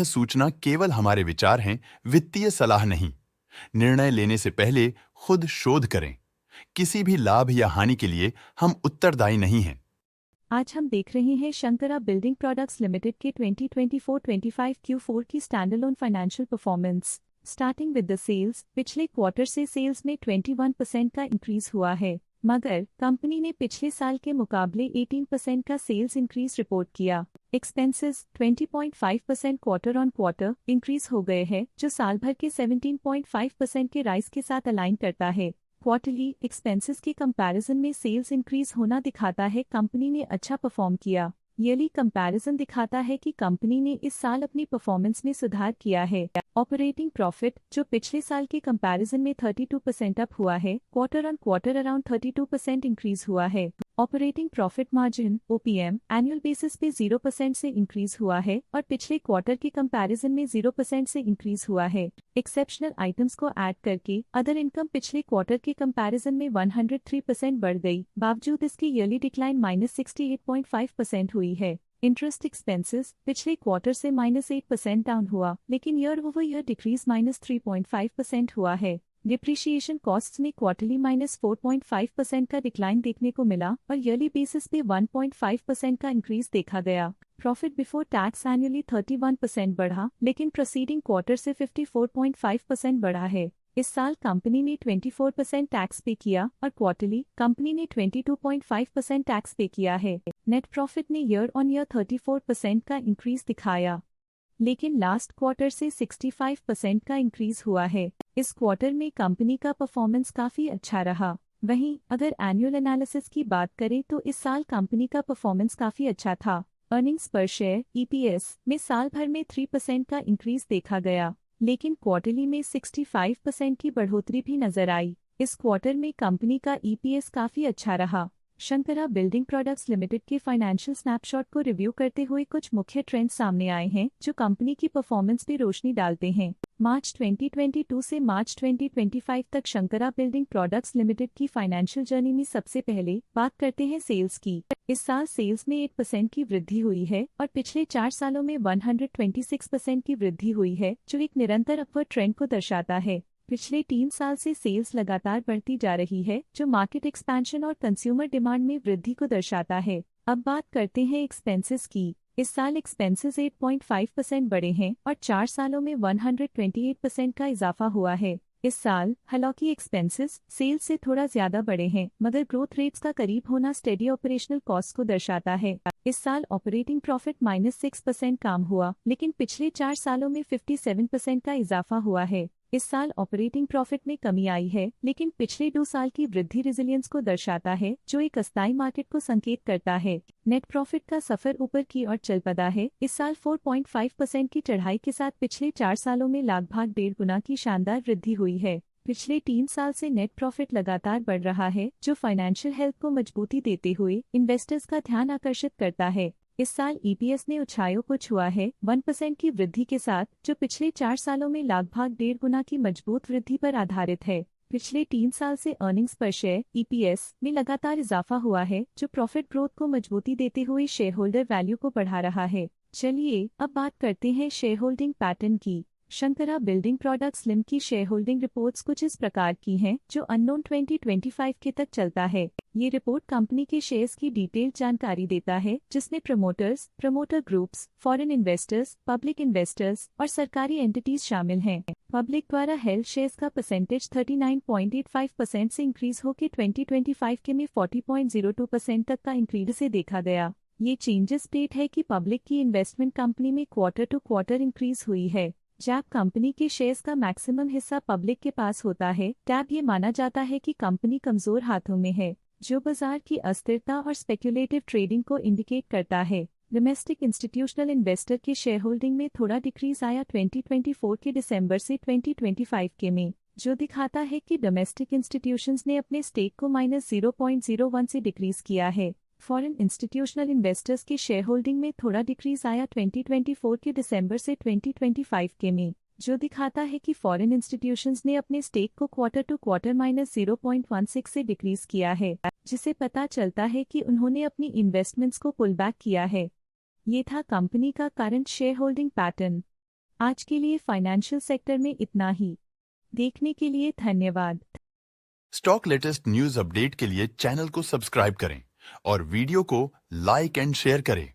सूचना केवल हमारे विचार हैं, वित्तीय सलाह नहीं। निर्णय लेने से पहले खुद शोध करें। किसी भी लाभ या हानि के लिए हम उत्तरदायी नहीं हैं। आज हम देख रहे हैं शंकरा बिल्डिंग प्रोडक्ट्स लिमिटेड के 2024-25 Q4 की standalone financial performance. Starting with the sales, पिछले क्वार्टर से सेल्स में 21% का इंक्रीज हुआ है, मगर कंपनी ने पिछले साल के मुकाबले 18% का सेल्स इंक्रीज रिपोर्ट किया। Expenses 20.5% quarter on quarter increase हो गए हैं, जो साल भर के 17.5% के राइज के साथ अलाइन करता है। क्वार्टरली एक्सपेंसेस के कंपैरिजन में सेल्स इंक्रीज होना दिखाता है कंपनी ने अच्छा परफॉर्म किया। ईयरली कंपैरिजन दिखाता है कि कंपनी ने इस साल अपनी परफॉर्मेंस में सुधार किया है। ऑपरेटिंग प्रॉफिट, जो पिछले साल के कंपैरिजन में 32% अप हुआ है, quarter on quarter around 32% increase हुआ है। Operating profit margin (OPM) annual basis पे 0% से इंक्रीज हुआ है और पिछले क्वार्टर के कंपैरिजन में 0% से इंक्रीज हुआ है। एक्सेप्शनल आइटम्स को ऐड करके अदर इनकम पिछले क्वार्टर के कंपैरिजन में 103% बढ़ गई, बावजूद इसकी ईयरली डिक्लाइन -68.5% हुई है। इंटरेस्ट एक्सपेंसेस पिछले क्वार्टर से -8% डाउन हुआ, लेकिन ईयर ओवर ईयर डिक्रीज -3.5% हुआ है। डिप्रिशिएशन कॉस्ट्स में क्वार्टरली -4.5% का डिक्लाइन देखने को मिला और ईयरली बेसिस पे 1.5% का इंक्रीज देखा गया। प्रॉफिट बिफोर टैक्स एनुअली 31% बढ़ा, लेकिन प्रोसीडिंग क्वार्टर से 54.5% बढ़ा है। इस साल कंपनी ने 24% टैक्स पे किया और क्वार्टरली कंपनी ने 22.5% टैक्स पे किया है। नेट प्रॉफिट ने ईयर ऑन ईयर 34% का इंक्रीज दिखाया, लेकिन लास्ट क्वार्टर से 65% का इंक्रीज हुआ है। इस क्वार्टर में कंपनी का परफॉर्मेंस काफी अच्छा रहा। वहीं अगर एनुअल एनालिसिस की बात करें तो इस साल कंपनी का परफॉर्मेंस काफी अच्छा था। अर्निंग्स पर शेयर (EPS) में साल भर में 3% का इंक्रीज देखा गया, लेकिन क्वार्टरली में 65% की बढ़ोतरी भी नजर आई। इस क्वार्टर में कंपनी का EPS काफी अच्छा रहा। शंकरा बिल्डिंग प्रोडक्ट्स लिमिटेड के फाइनेंशियल स्नैपशॉट को रिव्यू करते हुए कुछ मुख्य ट्रेंड्स सामने आए हैं जो कंपनी की परफॉर्मेंस पे रोशनी डालते हैं। मार्च 2022 से मार्च 2025 तक शंकरा बिल्डिंग प्रोडक्ट्स लिमिटेड की फाइनेंशियल जर्नी में सबसे पहले बात करते हैं सेल्स की। इस साल सेल्स में 8% की वृद्धि हुई है और पिछले 4 सालों में 126% की वृद्धि हुई है, जो एक निरंतर अपवर्ड ट्रेंड को दर्शाता है। पिछले 3 साल से सेल्स लगातार बढ़ती जा रही है, जो मार्केट एक्सपेंशन और कंज्यूमर डिमांड में वृद्धि को दर्शाता है। अब बात करते हैं एक्सपेंसेस की। इस साल एक्सपेंसेस 8.5% बढ़े हैं और 4 सालों में 128% का इजाफा हुआ है। इस साल हालांकि एक्सपेंसेस सेल्स से थोड़ा ज्यादा बढ़े हैं, मगर ग्रोथ रेट्स का करीब होना स्टेडी ऑपरेशनल कॉस्ट को दर्शाता है। इस साल ऑपरेटिंग प्रॉफिट -6% कम हुआ, लेकिन पिछले 4 सालों में 57% का इजाफा हुआ है। इस साल ऑपरेटिंग प्रॉफिट में कमी आई है, लेकिन पिछले 2 साल की वृद्धि रेजिलियंस को दर्शाता है, जो एक अस्थायी मार्केट को संकेत करता है। नेट प्रॉफिट का सफर ऊपर की ओर चल पड़ा है। इस साल 4.5% की चढ़ाई के साथ पिछले 4 सालों में लगभग 1.5 गुना की शानदार वृद्धि हुई है। पिछले 3 साल से नेट प्रॉफिट लगातार बढ़ रहा है, जो फाइनेंशियल हेल्थ को मजबूती देते हुए इन्वेस्टर्स का ध्यान आकर्षित करता है। इस साल EPS ने ऊंचाइयों को छुआ है 1% की वृद्धि के साथ, जो पिछले 4 सालों में लगभग 1.5 गुना की मजबूत वृद्धि पर आधारित है। पिछले 3 साल से अर्निंग्स पर शेयर (EPS) में लगातार इजाफा हुआ है, जो प्रॉफिट ग्रोथ को मजबूती देते हुए शेयर होल्डर वैल्यू को बढ़ा रहा है। चलिए अब बात करते हैं शेयर होल्डिंग पैटर्न की। शंकरा बिल्डिंग प्रोडक्ट्स लिमिटेड की शेयर होल्डिंग रिपोर्ट्स कुछ इस प्रकार की हैं, जो अननोन 2025 के तक चलता है। ये रिपोर्ट कंपनी के शेयर्स की डिटेल्ड जानकारी देता है, जिसमें promoters, promoter groups, foreign investors, public investors और सरकारी एंटिटीज शामिल हैं। पब्लिक द्वारा हेल्ड शेयर्स का परसेंटेज 39.85% से इंक्रीज होकर 2025 के में 40.02% तक का इंक्रीज से देखा गया। ये चेंजेस स्टेट है कि पब्लिक की इन्वेस्टमेंट कंपनी में क्वार्टर टू क्वार्टर इंक्रीज हुई है। जब कंपनी के शेयर्स का मैक्सिमम हिस्सा पब्लिक के पास होता है, तब ये माना जाता है कि कंपनी कमजोर हाथों में है, जो बाजार की अस्थिरता और स्पेक्युलेटिव ट्रेडिंग को इंडिकेट करता है। डोमेस्टिक इंस्टीट्यूशनल इन्वेस्टर के शेयर होल्डिंग में थोड़ा डिक्रीज आया 2024 के दिसंबर से 2025 के में, जो दिखाता है कि डोमेस्टिक इंस्टीट्यूशंस ने अपने स्टेक को -0.01 से डिक्रीज किया है। फॉरेन इंस्टीट्यूशनल इन्वेस्टर्स के शेयर होल्डिंग में थोड़ा डिक्रीज आया 2024 के दिसंबर से 2025 के में, जो दिखाता है कि फॉरेन इंस्टीट्यूशंस ने अपने स्टेक को क्वार्टर टू क्वार्टर -0.16 से डिक्रीज किया है, जिसे पता चलता है कि उन्होंने अपनी इन्वेस्टमेंट्स को पुल बैक किया है। ये था कंपनी का करंट शेयर होल्डिंग पैटर्न। आज के लिए फाइनेंशियल सेक्टर में इतना ही। देखने के लिए धन्यवाद। स्टॉक लेटेस्ट न्यूज अपडेट के लिए चैनल को सब्सक्राइब करें और वीडियो को लाइक एंड शेयर करें।